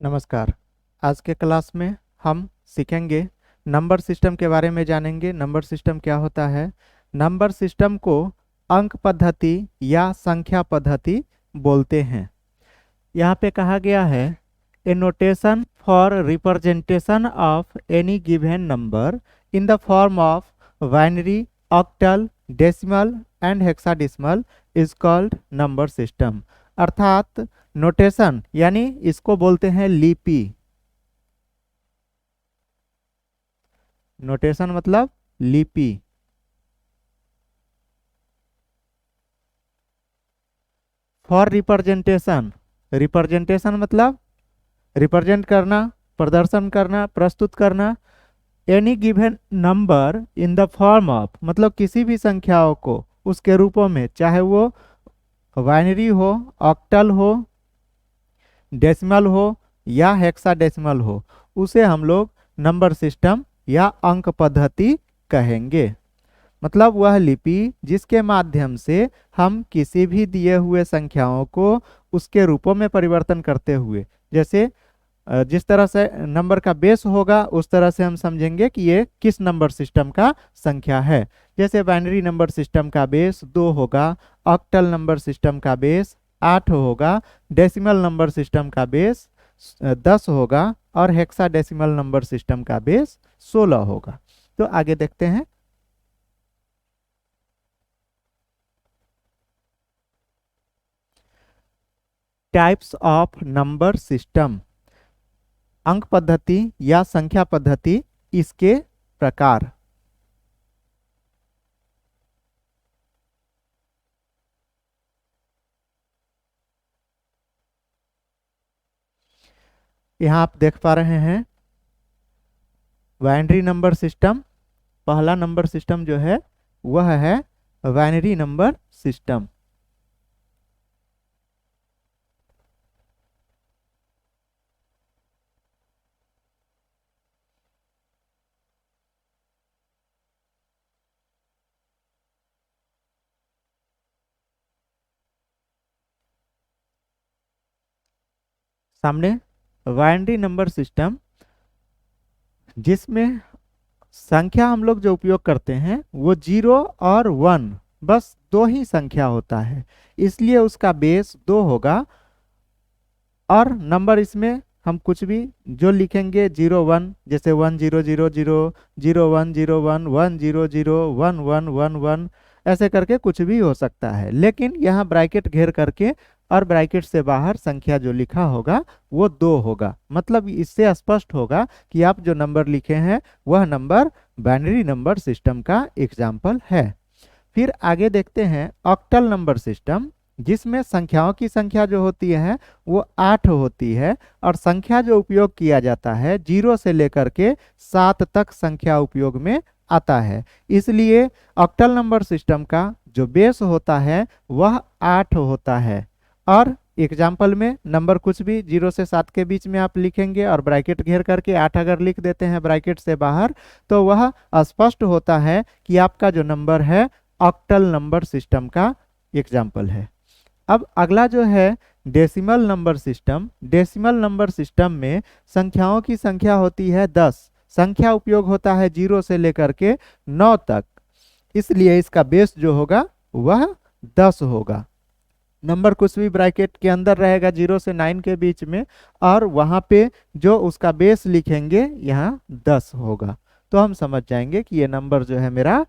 नमस्कार। आज के क्लास में हम सीखेंगे नंबर सिस्टम के बारे में जानेंगे। नंबर सिस्टम क्या होता है। नंबर सिस्टम को अंक पद्धति या संख्या पद्धति बोलते हैं। यहाँ पे कहा गया है a notation for representation of any given number in the form of binary, octal, decimal and hexadecimal is called number system. अर्थात नोटेशन यानी इसको बोलते हैं लिपि। नोटेशन मतलब लिपि। फॉर रिप्रेजेंटेशन, रिप्रेजेंटेशन मतलब रिप्रेजेंट करना, प्रदर्शन करना, प्रस्तुत करना। Any given number in the form of मतलब किसी भी संख्याओं को उसके रूपों में, चाहे वो बाइनरी हो, ऑक्टल हो, डेसिमल हो या हेक्साडेसिमल हो, उसे हम लोग नंबर सिस्टम या अंक पद्धति कहेंगे। मतलब वह लिपि जिसके माध्यम से हम किसी भी दिए हुए संख्याओं को उसके रूपों में परिवर्तन करते हुए, जैसे जिस तरह से नंबर का बेस होगा उस तरह से हम समझेंगे कि ये किस नंबर सिस्टम का संख्या है। जैसे बाइनरी नंबर सिस्टम का बेस 2 होगा, ऑक्टल नंबर सिस्टम का बेस 8 होगा, डेसिमल नंबर सिस्टम का बेस 10 होगा और हेक्साडेसिमल नंबर सिस्टम का बेस 16 होगा। तो आगे देखते हैं। टाइप्स ऑफ नंबर सिस्टम, अंक पद्धति या संख्या पद्धति, इसके प्रकार। यहाँ आप देख पा रहे हैं बाइनरी नंबर सिस्टम। पहला नंबर सिस्टम जो है वह है बाइनरी नंबर सिस्टम। सामने बाइनरी नंबर सिस्टम जिसमें संख्या हम लोग जो उपयोग करते हैं वो 0 और 1, बस दो ही संख्या होता है, इसलिए उसका बेस 2 होगा। और नंबर इसमें हम कुछ भी जो लिखेंगे 0 1, जैसे 1 0 0 0, 0 1 0 1, 1 0 0, 1 1 1 1, ऐसे करके कुछ भी हो सकता है। लेकिन यहाँ ब्रैकेट घेर करके और ब्रैकेट से बाहर संख्या जो लिखा होगा वो 2 होगा। मतलब इससे स्पष्ट होगा कि आप जो नंबर लिखे हैं वह नंबर बाइनरी नंबर सिस्टम का एग्जाम्पल है। फिर आगे देखते हैं ऑक्टल नंबर सिस्टम, जिसमें संख्याओं की संख्या जो होती है वो 8 होती है और संख्या जो उपयोग किया जाता है 0 से लेकर के 7 तक संख्या उपयोग में आता है। इसलिए ऑक्टल नंबर सिस्टम का जो बेस होता है वह 8 होता है। और एग्जाम्पल में नंबर कुछ भी 0 से 7 के बीच में आप लिखेंगे और ब्रैकेट घेर करके 8 अगर लिख देते हैं ब्रैकेट से बाहर, तो वह स्पष्ट होता है कि आपका जो नंबर है ऑक्टल नंबर सिस्टम का एग्जाम्पल है। अब अगला जो है decimal number system. Decimal number system में संख्याओं की संख्या होती है 10। संख्या उपयोग होता है 0 से लेकर के 9 तक, इसलिए इसका बेस जो होगा वह 10 होगा। नंबर कुछ भी ब्रैकेट के अंदर रहेगा 0 से 9 के बीच में, और वहां पे जो उसका बेस लिखेंगे यहाँ 10 होगा। तो हम समझ जाएंगे कि ये नंबर जो है मेरा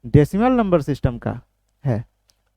डेसिमल नंबर सिस्टम का है।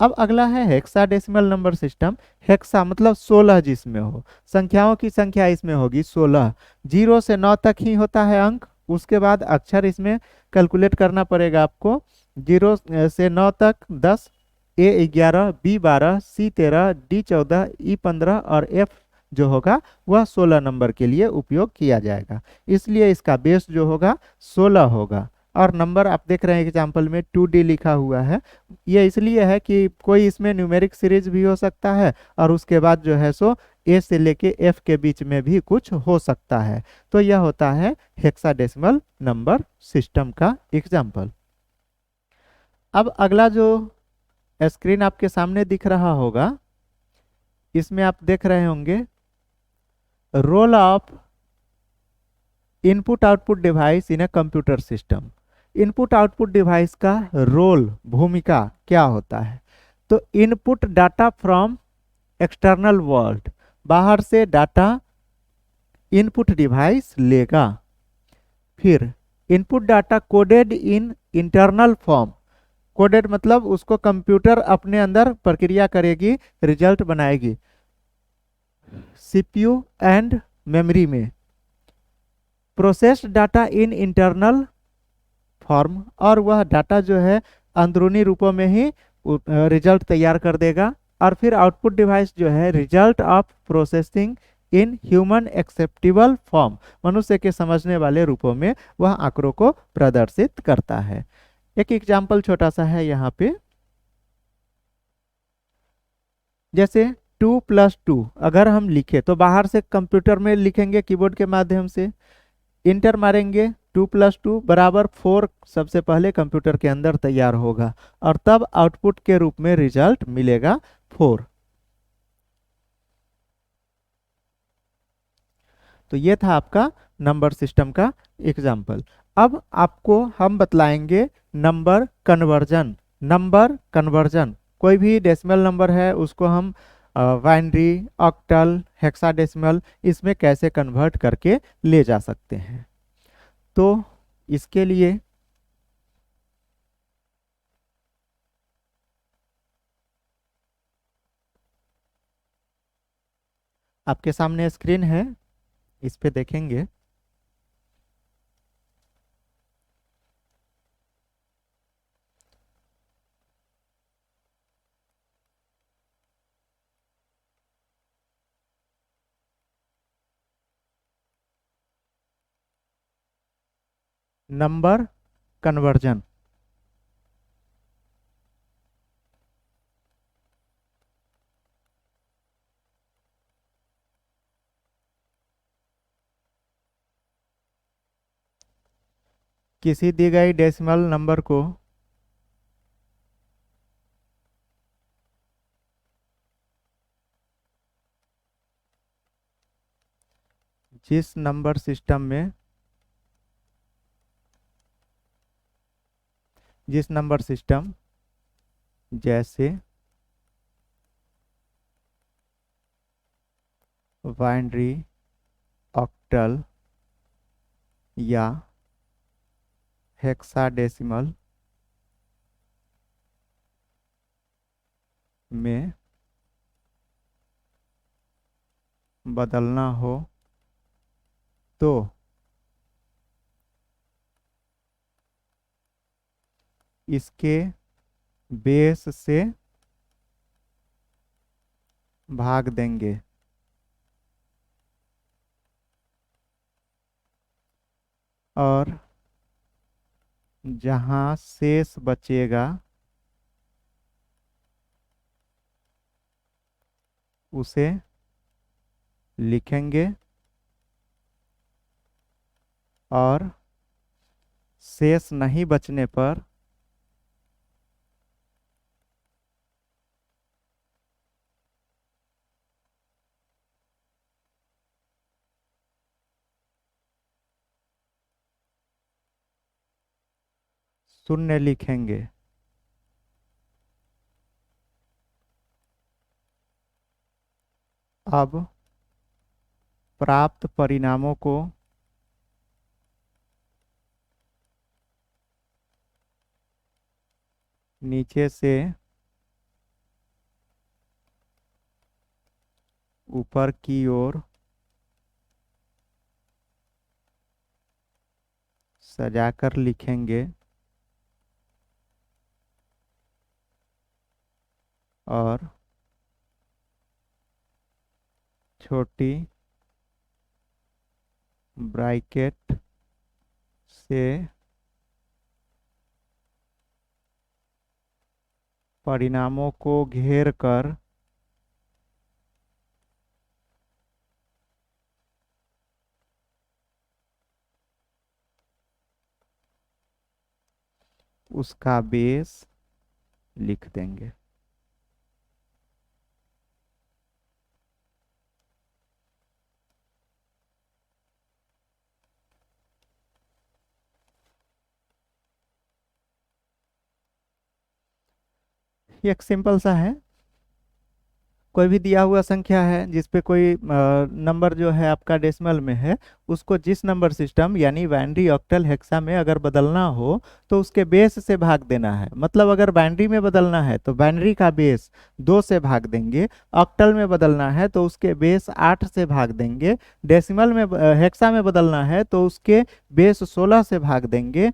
अब अगला है हेक्साडेसिमल नंबर सिस्टम। हेक्सा मतलब 16 जिसमें हो, संख्याओं की संख्या इसमें होगी 16। 0 से 9 तक ही होता है अंक, उसके बाद अक्षर इसमें कैलकुलेट करना पड़ेगा आपको। 0 से 9 तक 10, A11, B12, C13, D14, E15 और F जो होगा वह 16 नंबर के लिए उपयोग किया जाएगा। इसलिए इसका बेस जो होगा 16 होगा। और नंबर आप देख रहे हैं एग्जाम्पल में 2D लिखा हुआ है। ये इसलिए है कि कोई इसमें न्यूमेरिक सीरीज भी हो सकता है और उसके बाद जो है सो A से लेके F के बीच में भी कुछ हो सकता है। तो यह होता है हेक्साडेसिमल नंबर सिस्टम का एग्जाम्पल। अब अगला जो स्क्रीन आपके सामने दिख रहा होगा, इसमें आप देख रहे होंगे role of input output device in a computer system. Input output device का रोल, भूमिका क्या होता है? तो input data from external world, बाहर से डाटा इनपुट डिवाइस लेगा। फिर input data coded in internal form. Coded मतलब उसको कंप्यूटर अपने अंदर प्रक्रिया करेगी, रिजल्ट बनाएगी सीपीयू एंड मेमोरी में। Processed data in internal form, और वह डाटा जो है अंदरूनी रूपों में ही रिजल्ट तैयार कर देगा। और फिर आउटपुट डिवाइस जो है result of processing in human acceptable form, मनुष्य के समझने वाले रूपों में वह आंकड़ों को प्रदर्शित करता है। एक एग्जाम्पल छोटा सा है यहाँ पे, जैसे 2+2 अगर हम लिखे तो बाहर से कंप्यूटर में लिखेंगे कीबोर्ड के माध्यम से, इंटर मारेंगे, 2+2 बराबर 4 सबसे पहले कंप्यूटर के अंदर तैयार होगा और तब आउटपुट के रूप में रिजल्ट मिलेगा 4। तो ये था आपका नंबर सिस्टम का एग्जाम्पल। अब आपको हम बतलाएंगे नंबर कन्वर्जन। नंबर कन्वर्जन, कोई भी डेसिमल नंबर है उसको हम बाइनरी, ऑक्टल, हेक्साडेसिमल इसमें कैसे कन्वर्ट करके ले जा सकते हैं। तो इसके लिए आपके सामने स्क्रीन है, इस पे देखेंगे। नंबर कन्वर्जन, किसी दी गई डेसिमल नंबर को जिस नंबर सिस्टम में जिस नंबर सिस्टम जैसे बाइनरी, ऑक्टल या हेक्साडेसिमल में बदलना हो तो इसके बेस से भाग देंगे और जहां शेष बचेगा उसे लिखेंगे और शेष नहीं बचने पर शून्य लिखेंगे। अब प्राप्त परिणामों को नीचे से ऊपर की ओर सजाकर लिखेंगे और छोटी ब्रैकेट से परिणामों को घेर कर उसका बेस लिख देंगे। ये एक सिंपल सा है। कोई भी दिया हुआ संख्या है जिस पे कोई नंबर जो है आपका डेसिमल में है, उसको जिस नंबर सिस्टम यानी बाइनरी, ऑक्टल, हेक्सा में अगर बदलना हो तो उसके बेस से भाग देना है। मतलब अगर बाइनरी में बदलना है तो बाइनरी का बेस 2 से भाग देंगे, ऑक्टल में बदलना है तो उसके बेस 8 से भाग देंगे, डेसिमल में हेक्सा में बदलना है तो उसके बेस 16 से भाग देंगे।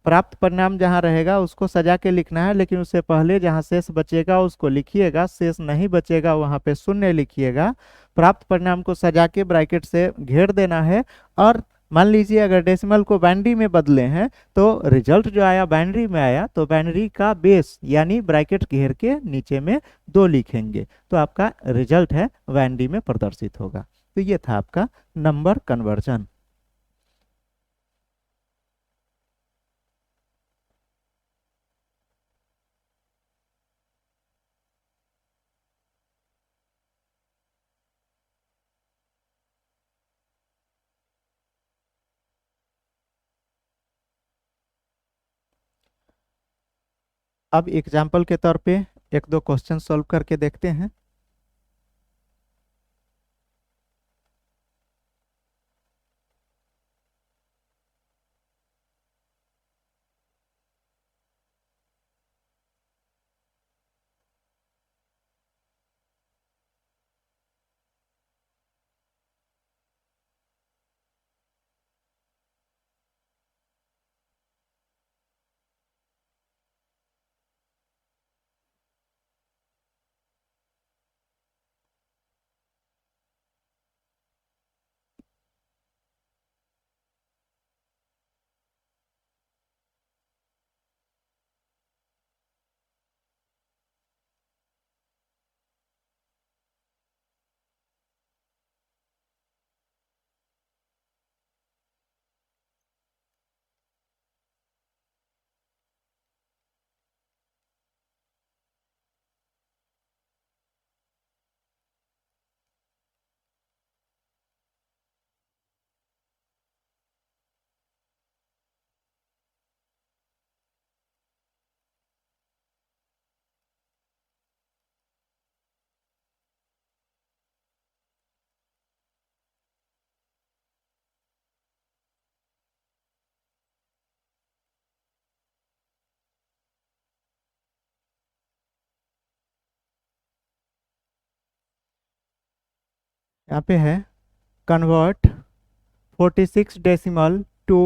प्राप्त परिणाम जहां रहेगा उसको सजा के लिखना है, लेकिन उससे पहले जहां शेष बचेगा उसको लिखिएगा, शेष नहीं बचेगा वहां पे शून्य लिखिएगा। प्राप्त परिणाम को सजा के ब्रैकेट से घेर देना है। और मान लीजिए अगर डेसिमल को बाइनरी में बदले हैं तो रिजल्ट जो आया बाइनरी में आया, तो बाइनरी का बेस यानी ब्रैकेट घेर के नीचे में 2 लिखेंगे तो आपका रिजल्ट है बाइनरी में प्रदर्शित होगा। तो ये था आपका नंबर कन्वर्जन। अब एग्जाम्पल के तौर पे एक दो क्वेश्चन सॉल्व करके देखते हैं। यहाँ पे है convert 46 decimal to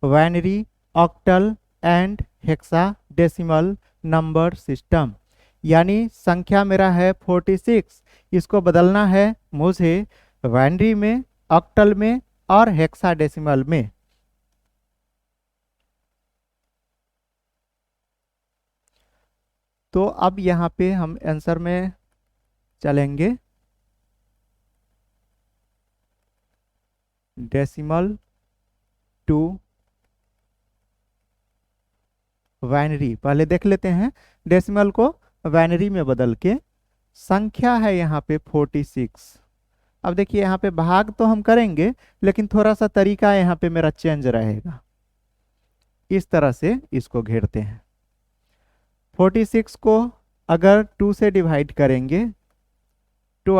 binary, octal and hexadecimal number system. यानी संख्या मेरा है 46, इसको बदलना है मुझे बाइनरी में, ऑक्टल में और हेक्सा डेसिमल में। तो अब यहाँ पे हम आंसर में चलेंगे। डेसिमल टू बाइनरी पहले देख लेते हैं। डेसिमल को बाइनरी में बदल के संख्या है यहाँ पे 46। अब देखिए यहाँ पे भाग तो हम करेंगे लेकिन थोड़ा सा तरीका यहाँ पे मेरा चेंज रहेगा। इस तरह से इसको घेरते हैं। 46 को अगर 2 से डिवाइड करेंगे तो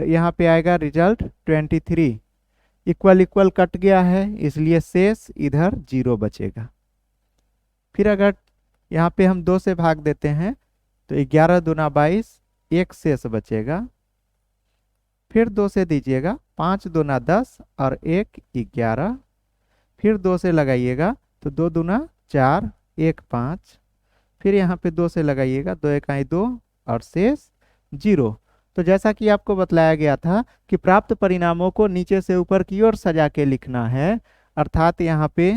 यहाँ पे आएगा रिजल्ट 23। इक्वल इक्वल कट गया है इसलिए शेष इधर 0 बचेगा। फिर अगर यहाँ पे हम 2 से भाग देते हैं तो 11 दूना 22, एक शेष बचेगा। फिर 2 से दीजिएगा, 5 दूना 10 और 1 11। फिर 2 से लगाइएगा तो 2 दूना 4, 1 5। फिर यहाँ पे 2 से लगाइएगा, 2 1 2 और शेष 0। तो जैसा कि आपको बतलाया गया था कि प्राप्त परिणामों को नीचे से ऊपर की ओर सजा के लिखना है। अर्थात यहाँ पे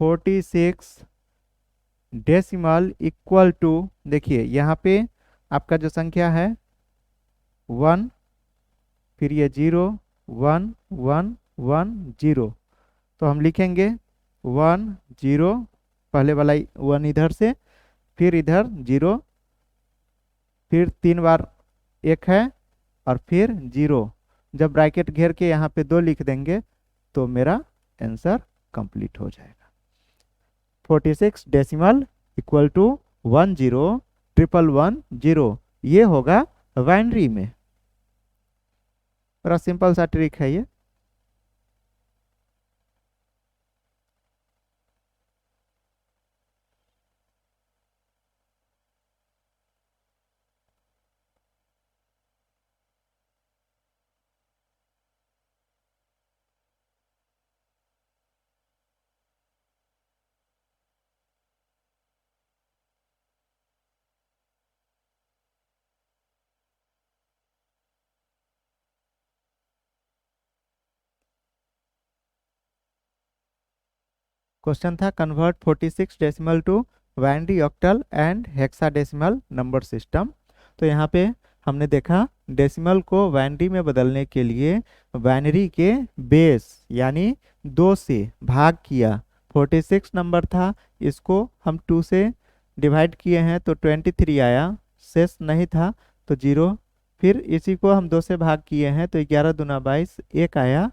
46 डेसिमल इक्वल टू, देखिए यहाँ पे आपका जो संख्या है 1, फिर ये 0 1 1 1 0। तो हम लिखेंगे 1 0, पहले वाला 1 इधर से, फिर इधर 0, फिर 3 बार 1 है और फिर 0। जब ब्रैकेट घेर के यहाँ पे 2 लिख देंगे तो मेरा आंसर कंप्लीट हो जाएगा। 46.10 ये होगा बाइनरी में। बड़ा सिंपल सा ट्रिक है ये। क्वेश्चन था convert 46 decimal to binary octal and hexadecimal number system. तो यहाँ पे हमने देखा डेसिमल को बाइनरी में बदलने के लिए बाइनरी के बेस यानी 2 से भाग किया। 46 नंबर था, इसको हम 2 से डिवाइड किए हैं तो 23 आया, शेष नहीं था तो 0। फिर इसी को हम 2 से भाग किए हैं तो 11 दूना 22 1 आया।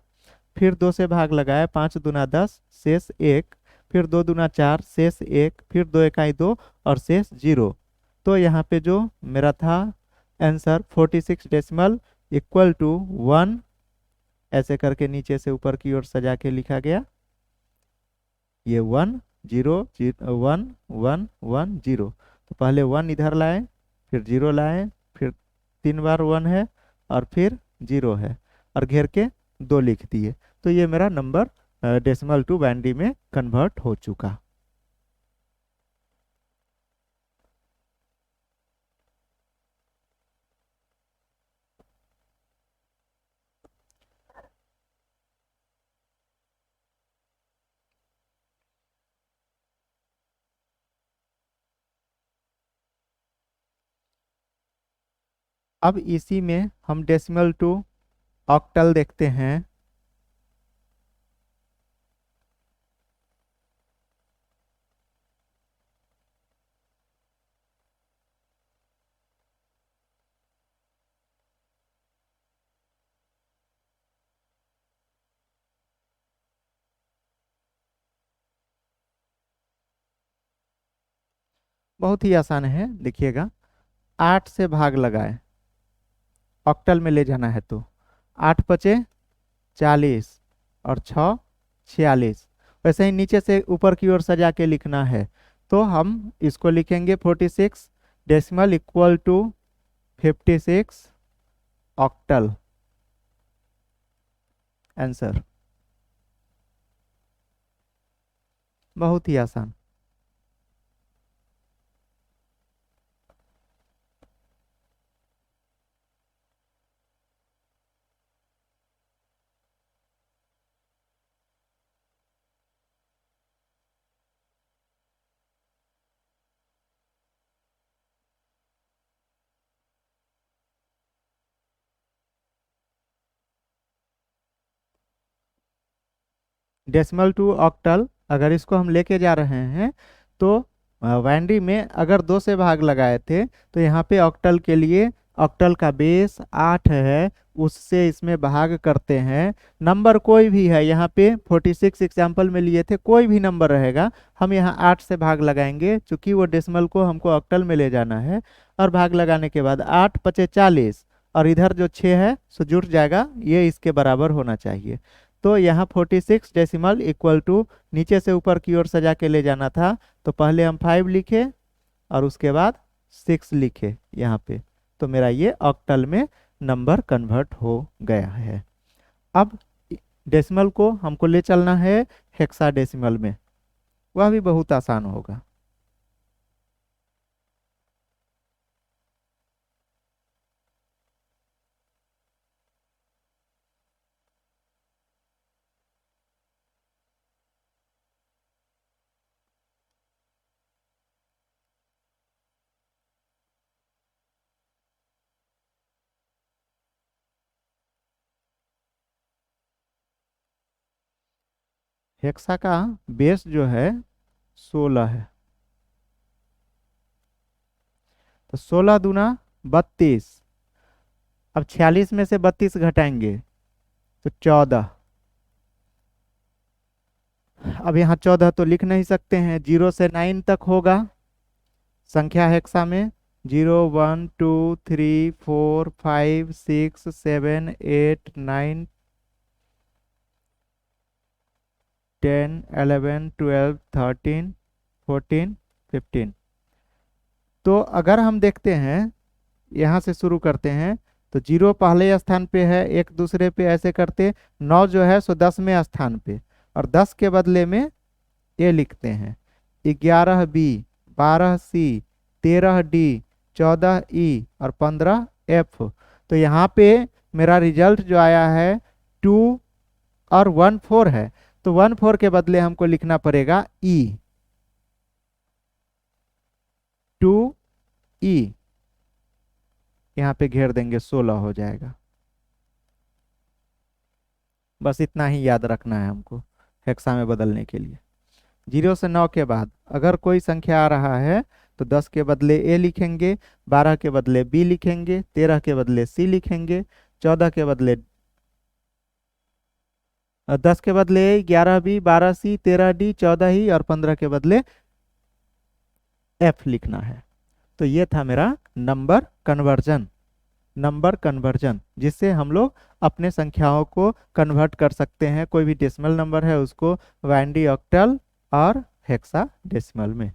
फिर 2 से भाग लगाया, 5 दूना 10 शेष 1। फिर 2 दूना 4 शेष 1। फिर 2 इकाई 2 और शेष 0। तो यहाँ पे जो मेरा था आंसर 46 डेसिमल इक्वल टू 1 ऐसे करके नीचे से ऊपर की ओर सजा के लिखा गया। ये 1 0 1 1 1 0। तो पहले 1 इधर लाए, फिर 0 लाए, फिर 3 बार 1 है और फिर 0 है और घेर के 2 लिख दिए। तो ये मेरा नंबर डेसिमल टू बाइनरी में कन्वर्ट हो चुका। अब इसी में हम डेसिमल टू ऑक्टल देखते हैं। बहुत ही आसान है, देखिएगा 8 से भाग लगाए, ऑक्टल में ले जाना है तो 8 पचे 40 और 6 46। वैसे ही नीचे से ऊपर की ओर सजा के लिखना है तो हम इसको लिखेंगे 46 decimal equal to 56 octal answer. बहुत ही आसान। डेसिमल टू ऑक्टल अगर इसको हम लेके जा रहे हैं तो बाइनरी में अगर 2 से भाग लगाए थे तो यहाँ पे ऑक्टल के लिए ऑक्टल का बेस 8 है, उससे इसमें भाग करते हैं। नंबर कोई भी है, यहाँ पे 46 एग्जाम्पल में लिए थे, कोई भी नंबर रहेगा, हम यहाँ 8 से भाग लगाएंगे क्योंकि वो डेसिमल को हमको ऑक्टल में ले जाना है। और भाग लगाने के बाद 8 पचे 40 और इधर जो 6 है सो जुड़ जाएगा, ये इसके बराबर होना चाहिए। तो यहाँ 46 डेसिमल इक्वल टू नीचे से ऊपर की ओर सजा के ले जाना था तो पहले हम 5 लिखे और उसके बाद 6 लिखे यहाँ पे। तो मेरा ये ऑक्टल में नंबर कन्वर्ट हो गया है। अब डेसिमल को हमको ले चलना है हेक्साडेसिमल में, वह भी बहुत आसान होगा। हेक्सा का बेस जो है 16 है, तो 16 दूना 32। अब 46 में से 32 घटाएंगे तो 14। अब यहाँ 14 तो लिख नहीं सकते हैं, 0 से 9 तक होगा संख्या हेक्सा में। 0 1 2 3 4 5 6 7 8 9 10 11 12 13 14 15। तो अगर हम देखते हैं, यहाँ से शुरू करते हैं, तो 0 पहले स्थान पे है, एक दूसरे पे ऐसे करते। 9 जो है सो 10वें स्थान पे, और 10 के बदले में ये लिखते हैं 11 बी, 12 सी, 13 डी, 14 ई और 15 एफ। तो यहाँ पे मेरा रिजल्ट जो आया है 2 और 1 4 है, तो 1 4 के बदले हमको लिखना पड़ेगा ई, 2 ई, यहाँ पे घेर देंगे 16 हो जाएगा। बस इतना ही याद रखना है हमको हेक्सा में बदलने के लिए। 0 से 9 के बाद अगर कोई संख्या आ रहा है तो 10 के बदले ए लिखेंगे, 12 के बदले बी लिखेंगे, 13 के बदले सी लिखेंगे, 14 के बदले 10 के बदले 11 बी, 12 सी, 13 डी, 14 ई और 15 के बदले एफ लिखना है। तो ये था मेरा नंबर कन्वर्जन, जिससे हम लोग अपने संख्याओं को कन्वर्ट कर सकते हैं। कोई भी डेसिमल नंबर है उसको बाइनरी, ऑक्टल और हेक्साडेसिमल में।